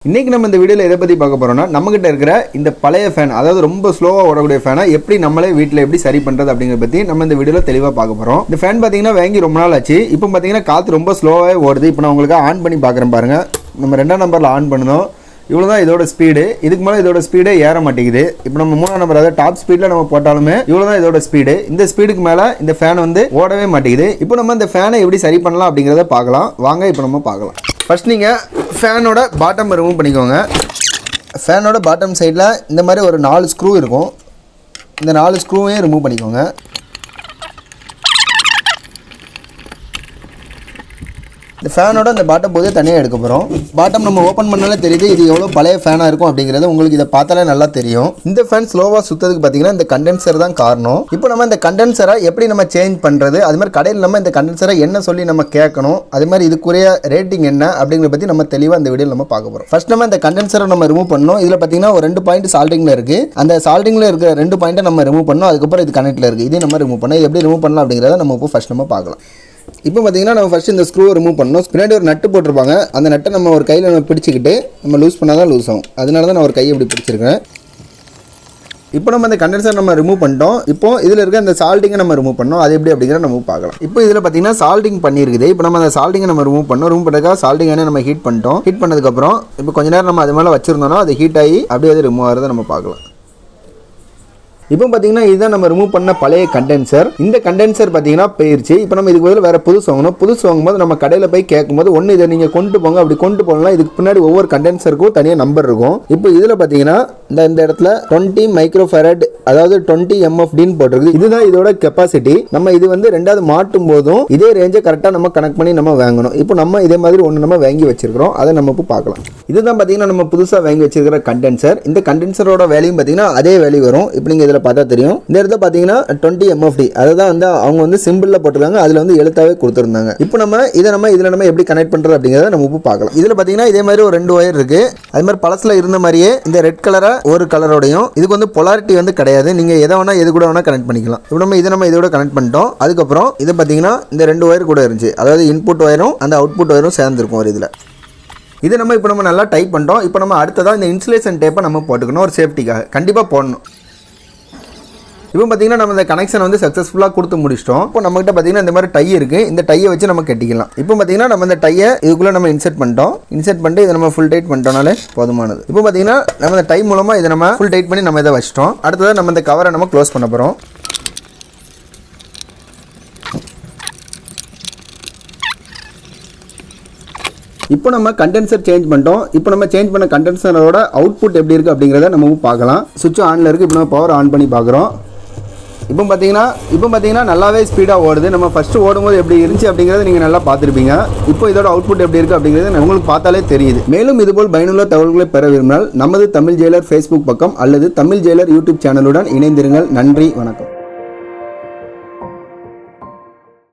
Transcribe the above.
இன்னைக்கு நம்ம இந்த வீடியோல எதை பத்தி பார்க்க போறோம்னா நம்ம கிட்ட இருக்கிற இந்த பழைய ஃபேன் அதாவது ரொம்ப ஸ்லோவா ஓடக்கூடிய ஃபேனை எப்படி நம்மளே வீட்ல எப்படி சரி பண்றது அப்படிங்கறத பத்தி நம்ம இந்த வீடியோல தெளிவா பார்க்க போறோம். இந்த ஃபேன் பாத்தீங்கன்னா வாங்கி ரொம்ப நாள் ஆச்சு. இப்போ பாத்தீங்கன்னா காத்து ரொம்ப ஸ்லோவாவே ஓடுது. இப்போ நான் உங்களுக்கு ஆன் பண்ணி பார்க்கறேன் பாருங்க. நம்ம ரெண்டாம் நம்பர்ல ஆன் பண்ணனும். இவ்வளவுதான் இதோட ஸ்பீடு. இதுக்கு மேல இதோட ஸ்பீடே ஏற மாட்டேங்குது. இப்போ நம்ம மூணாம் நம்பர் அதாவது டாப் ஸ்பீட்ல நம்ம போட்டாலுமே இவ்வளவுதான் இதோட ஸ்பீடு. இந்த ஸ்பீடுக்கு மேல இந்த ஃபேன் வந்து ஓடவே மாட்டேங்குது. இப்போ நம்ம இந்த ஃபேனை எப்படி சரி பண்ணலாம் அப்படிங்கறத பார்க்கலாம். வாங்க இப்போ நம்ம பார்க்கலாம். ஃபர்ஸ்ட் நீங்கள் ஃபேனோட பாட்டம் ரிமூவ் பண்ணிக்கோங்க. ஃபேனோட பாட்டம் சைடில் இந்த மாதிரி ஒரு 4 ஸ்க்ரூ இருக்கும். இந்த 4 ஸ்க்ரூவையும் ரிமூவ் பண்ணிக்கோங்க. இந்த ஃபேனோட இந்த பாட்டம் போதே தனியாக எடுக்க போகிறோம். பாட்டம் நம்ம ஓப்பன் பண்ணாலே தெரியுது இது எவ்வளோ பழைய ஃபேனாக இருக்கும் அப்படிங்கிறது உங்களுக்கு இதை பார்த்தாலே நல்லா தெரியும். இந்த ஃபேன் ஸ்லோவாக சுற்றதுக்கு பார்த்தீங்கன்னா இந்த கண்டென்சர் தான் காரணம். இப்போ நம்ம இந்த கண்டென்சரை எப்படி நம்ம சேஞ்ச் பண்ணுறது, அது மாதிரி கடையில் நம்ம இந்த கண்டென்சரை என்ன சொல்லி நம்ம கேட்கணும், அது மாதிரி இதுக்குரிய ரேட்டிங் என்ன அப்படிங்கிறத பற்றி நம்ம தெளிவாக இந்த வீடியோவில் நம்ம பார்க்க போகிறோம். ஃபர்ஸ்ட் நம்ம இந்த கண்டென்சரை நம்ம ரிமூவ் பண்ணணும். இதில் பார்த்தீங்கன்னா ஒரு 2 பாயிண்ட் சால்டிங்கில் இருக்குது. அந்த சால்டிங்கில் இருக்கிற 2 பாயிண்ட்டை நம்ம ரிமூவ் பண்ணணும். அதுக்கப்புறம் இது கனெக்டில் இருக்குது. இதே நம்ம ரிமூவ் பண்ணோம். இது எப்படி ரிமூவ் பண்ணலாம் அப்படிங்கிறத நம்ம இப்போ ஃபர்ஸ்ட் நம்ம பார்க்கலாம். இப்போ பார்த்தீங்கன்னா நம்ம ஃபர்ஸ்ட் இந்த ஸ்க்ரூவை ரிமூவ் பண்ணணும். பின்னாடி ஒரு நட்டு போட்டிருப்பாங்க. அந்த நட்டை நம்ம ஒரு கையில் நம்ம பிடிச்சிக்கிட்டு நம்ம லூஸ் பண்ணால் தான் லூஸ் ஆகும். அதனால தான் நான் ஒரு கையை இப்படி பிடிச்சிருக்கேன். இப்போ நம்ம இந்த கண்டென்சர் நம்ம ரிமூவ் பண்ணிட்டோம். இப்போ இதில் இருக்க அந்த சால்டிங்கை நம்ம ரிமூவ் பண்ணோம். அது எப்படி அப்படிங்கிற நம்ம பார்க்கலாம். இப்போ இதில் பார்த்தீங்கன்னா சால்டிங் பண்ணியிருக்குது. இப்போ நம்ம அந்த சால்டிங்கை நம்ம ரிமூவ் பண்ணோம். ரிமூவ் பண்ணுறதுக்காக சால்டிங்கானே நம்ம ஹீட் பண்ணிட்டோம். ஹீட் பண்ணதுக்கப்புறம் இப்போ கொஞ்ச நேரம் நம்ம அது மேலே வச்சிருந்தோம்னா அது ஹீட் ஆகி அப்படியே அது ரிமூவ் ஆகிறத நம்ம பார்க்கலாம். இப்போ பார்த்தீங்கன்னா இதுதான் நம்ம ரிமூவ் பண்ண பழைய கண்டென்சர். இந்த கண்டென்சர் பார்த்தீங்கன்னா போயிருச்சு. இப்போ நம்ம இதுக்கு பதில் வேறு புதுசு வாங்கணும். புதுசு வாங்கும்போது நம்ம கடையில் போய் கேட்கும்போது ஒன்று இதை நீங்கள் கொண்டு போங்க, அப்படி கொண்டு போகலாம். இதுக்கு பின்னாடி ஒவ்வொரு கண்டென்சருக்கும் தனியாக நம்பர் இருக்கும். இப்போ இதில் பார்த்தீங்கன்னா இந்த இடத்துல 20 மைக்ரோஃபாரட் அதாவது 20 MFDன்னு போட்டிருக்கு. இதுதான் இதோட கெப்பாசிட்டி. நம்ம இது வந்து ரெண்டாவது மாட்டும் போதும் இதே ரேஞ்சை கரெக்டாக நம்ம கனெக்ட் பண்ணி நம்ம வாங்கணும். இப்போ நம்ம இதே மாதிரி ஒன்று நம்ம வாங்கி வச்சிருக்கிறோம். அதை நம்ம இப்போ பார்க்கலாம். இதுதான் பார்த்தீங்கன்னா நம்ம புதுசாக வாங்கி வச்சிருக்கிற கண்டென்சர். இந்த கண்டென்சரோட வேலையும் பார்த்தீங்கன்னா அதே வேல்யூ வரும். இப்போ நீங்கள் இதில் பார்த்தா தெரியும். இந்த இடத்துல பார்த்தீங்கன்னா 20 MFD அதுதான் வந்து அவங்க வந்து சிம்பிளில் போட்டிருக்காங்க. அதில் வந்து எழுத்தாவே கொடுத்துருந்தாங்க. இப்போ நம்ம இதில் நம்ம எப்படி கனெக்ட் பண்ணுறது அப்படிங்கிறத நம்ம இப்போ பார்க்கலாம். இதில் பார்த்தீங்கன்னா இதே மாதிரி ஒரு 2 ஒயர் இருக்கு. அது மாதிரி பழசில் இருந்த மாதிரியே இந்த ரெட் கலரை ஒரு கலரோடையும் இதுக்கு வந்து பொலாரிட்டி வந்து கிடையாது. நீங்கள் எதை வேணா எது கூட வேணா கனெக்ட் பண்ணிக்கலாம். இப்போ நம்ம இதோட கனெக்ட் பண்ணிட்டோம். அதுக்கப்புறம் இது பார்த்தீங்கன்னா இந்த 2 ஒயர் கூட இருந்துச்சு. அதாவது இன்புட் ஒயரும் அந்த அவுட்புட் ஒயரும் சேர்ந்துருக்கும் ஒரு இதில். இது நம்ம இப்போ நல்லா டைப் பண்ணிட்டோம். இப்போ நம்ம அடுத்ததாக இந்த இன்சுலேஷன் டேப்பை நம்ம போட்டுக்கணும். ஒரு சேஃப்டிக்காக கண்டிப்பாக போடணும். இப்போ பார்த்தீங்கன்னா நம்ம இந்த கனெக்ஷன் வந்து சக்ஸஸ்ஃபுல்லாக கொடுத்து முடிச்சிட்டோம். இப்போ நம்மகிட்ட பார்த்தீங்கன்னா இந்த மாதிரி டை இருக்குது. இந்த டையை வச்சு நம்ம கட்டிக்கலாம். இப்போ பார்த்தீங்கன்னா நம்ம இந்த டையை இதுக்குள்ளே நம்ம இன்செர்ட் பண்ணிட்டோம். இன்செர்ட் பண்ணிட்டு இதை நம்ம ஃபுல் டைட் பண்ணிட்டோம்னாலே போதுமானது. இப்போ பார்த்தீங்கன்னா நம்ம இந்த டை மூலமாக இதை நம்ம ஃபுல் டைட் பண்ணி நம்ம இதை வச்சிட்டோம். அடுத்ததாக நம்ம இந்த கவரை நம்ம க்ளோஸ் பண்ண போகிறோம். இப்போ நம்ம கண்டென்சர் சேஞ்ச் பண்ணிட்டோம். இப்போ நம்ம சேஞ்ச் பண்ண கண்டென்சரோட அவுட்புட் எப்படி இருக்குது அப்படிங்கிறத நம்ம பார்க்கலாம். சுவிட்ச் ஆனில் இருக்குது. இப்போ நம்ம பவர் ஆன் பண்ணி பார்க்குறோம். இப்போ பார்த்தீங்கன்னா நல்லாவே ஸ்பீடாக ஓடுது. நம்ம ஃபஸ்ட்டு ஓடும்போது எப்படி இருந்துச்சு அப்படிங்கிறத நீங்கள் நல்லா பார்த்துருப்பீங்க. இப்போ இதோட அவுட்புட் எப்படி இருக்குது அப்படிங்கிறது உங்களுக்கு பார்த்தாலே தெரியுது. மேலும் இதுபோல் பயனுள்ள தகவல்களை பெற விரும்பினால் நமது தமிழ் ஜெயிலர் ஃபேஸ்புக் பக்கம் அல்லது தமிழ் ஜெயிலர் யூடியூப் சேனலுடன் இணைந்திருங்கள். நன்றி, வணக்கம்.